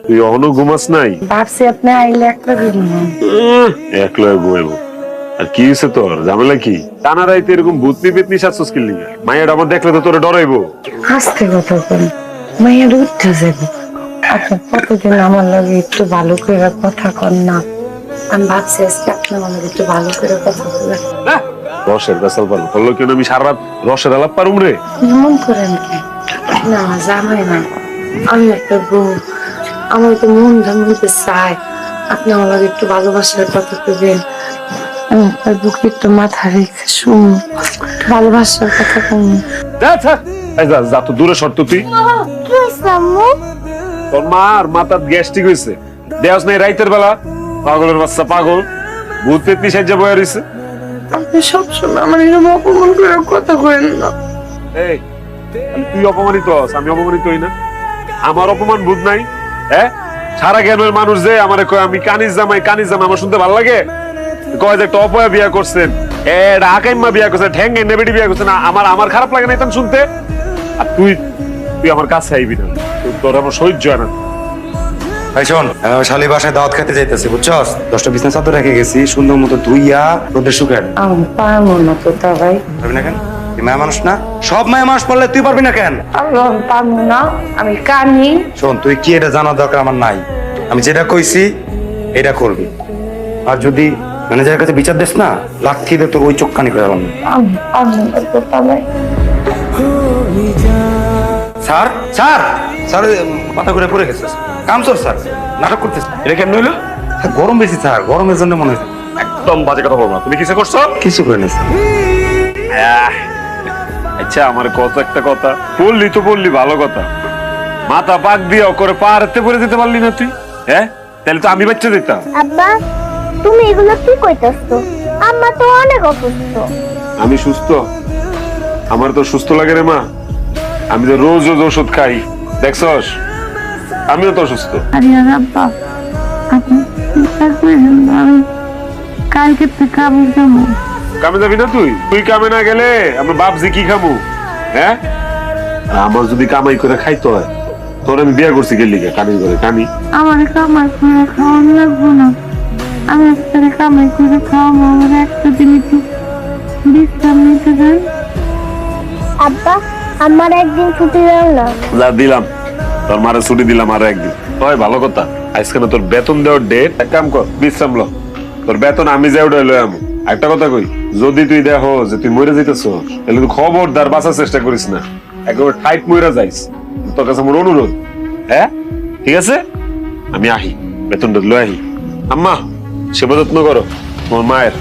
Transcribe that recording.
তুই অহনো ঘুমাস নাই? ভাবছি আপনি আইলে একটা দিন একলা ঘুমাইবো। আর কি হয়েছে তোর? ঝামেলা কি? টানা রাইতে এরকম ভূতনি পেতনি সাজছস কি লিগা? মায়ের আমার দেখলে তো তোরে ডরাইবো। হাসতে কথা বল, মায়ের উঠতে যাবো। আপনি কতদিন আমার লগে একটু ভালো করে কথা কর না। আমি ভাবছি আজকে আপনি আমার লগে একটু ভালো করে কথা বলবেন। রসের বেসাল পারো বললো কেন? আমি সারা রাত রসের আলাপ পারুম রে? এমন করেন কি? না জামাই না, আমি একটা বউ। আমার তো মন মধ্যে চায় আপনি আমার লগে একটু ভালোবাসার কথা কইবেন। আমি আপনার বুকে একটু মাথা রেখে শুন, ভালোবাসার কথা কম। যা তো দূরে সর তো তুই। তোর মার মাথার গ্যাস্ট্রিক হয়েছে, দেওয়াস নাই রাইতের বেলা? পাগলের বাচ্চা পাগল, ভূত পেতনি সাজ্জা বয়া রইছে। আপনি সবসময় আমার এরকম অপমান করে কথা কইেন না। এই তুই অপমানিত হস, আমি অপমানিত হই না? আমার অপমান বুঝ নাই? হ্যাঁ, সারা জ্ঞানের মানুষ যে আমারে কয় আমি কানিজ জামাই কানিজ জামাই, আমার শুনতে ভালো লাগে? কয় যে একটা অপয়া বিয়া করছেন, আকাইম্মা বিয়া করছেন, ঠ্যাং নেবেডি বিয়া করছেন, আমার খারাপ লাগে না এটা শুনতে? আর তুই আমার কাছে আইবি না, তোর আমার সহ্য হয় না। ভাই শোন, শালি বাসায় দাওয়াত খেতে যাইতেছি, বুঝছস? 10টা বিছনা চাদর রেখে গেছি, সুন্দর মতো ধুইয়া রোদে শুকায়। আমি পারবো না তো তা ভাই। পারবি না কেন? তুই মায়া মানুষ না? সব মায়া মানুষ পড়লে তুই পারবি না কেন? আমি পারবো না, আমি কানি। শোন, তুই কি এটা জানার দরকার আমার নাই। আমি যেটা কইছি এটা করবি। আর যদি ম্যানেজারের কাছে বিচার দিস না, লাঠি দিয়ে তোর ওই চোখ কানি করে আনবো। আমি পারবো না তো তা ভাই। স্যার স্যার স্যার, মাথা ঘুরে পড়ে গেছে। কাম চল স্যার, নাটক করতেছে। এটা কেমন হইলো? গরম বেশি স্যার, গরমের জন্য মনে হয়েছে। একদম বাজে কথা বলবো না। তুমি কিসে করছো? কিছু করে নিস। আচ্ছা, আমার কত একটা কথা বললি তো বললি, ভালো কথা। মাথা পাক দিয়ে করে পা হাতে পরে দিতে পারলি না তুই? হ্যাঁ, তাহলে তো আমি বাচ্চা দিতাম। আব্বা, তুমি এগুলো কি কইতাছো? আম্মা তো অনেক অসুস্থ। আমি সুস্থ? আমার তো সুস্থ লাগে রে মা, আমি তো রোজ রোজ ওষুধ খাই, দেখছস? আমিও তো অসুস্থ। আরে আব্বা, আপনি চিন্তা করেন না, আমি কালকে থেকে আমি যাবো। কামে যাবি না তুই? তুই কামে না গেলে আমরা বাপজি কি খামু? হ্যাঁ, আর আমার যদি কামাই করে খাইতে হয়, তোর আমি বিয়ে করছি গেলি কানি করে কানি। আমার কামাই করে খাওয়ান লাগবো না, আমি একটা কামাই করে খাওয়াবো। আমার একটা দিন একটু বিশ্রাম নিতে দেন। আব্বা, আমার একদিন ছুটি দাও না। যা দিলাম, তোর মারে ছুটি দিলাম আরো একদিন। হয় ভালো কথা, আজকে না তোর বেতন দেওয়ার ডেট। এক কাম কর, বিশ্রাম ল। তোর বেতন আমি যে উঠে লই আমি। একটা কথা কই, যদি তুই দেখো যে তুই মরে যাইতেছ, তাহলে তুই খবরদার বাঁচার চেষ্টা করিস না, একেবারে ঠাইট মরে যাইস। তোর কাছে আমার অনুরোধ। হ্যাঁ, ঠিক আছে? আমি আহি, বেতনটা লই আহি। আম্মা, সেবা যত্ন করো তোমার মায়ের।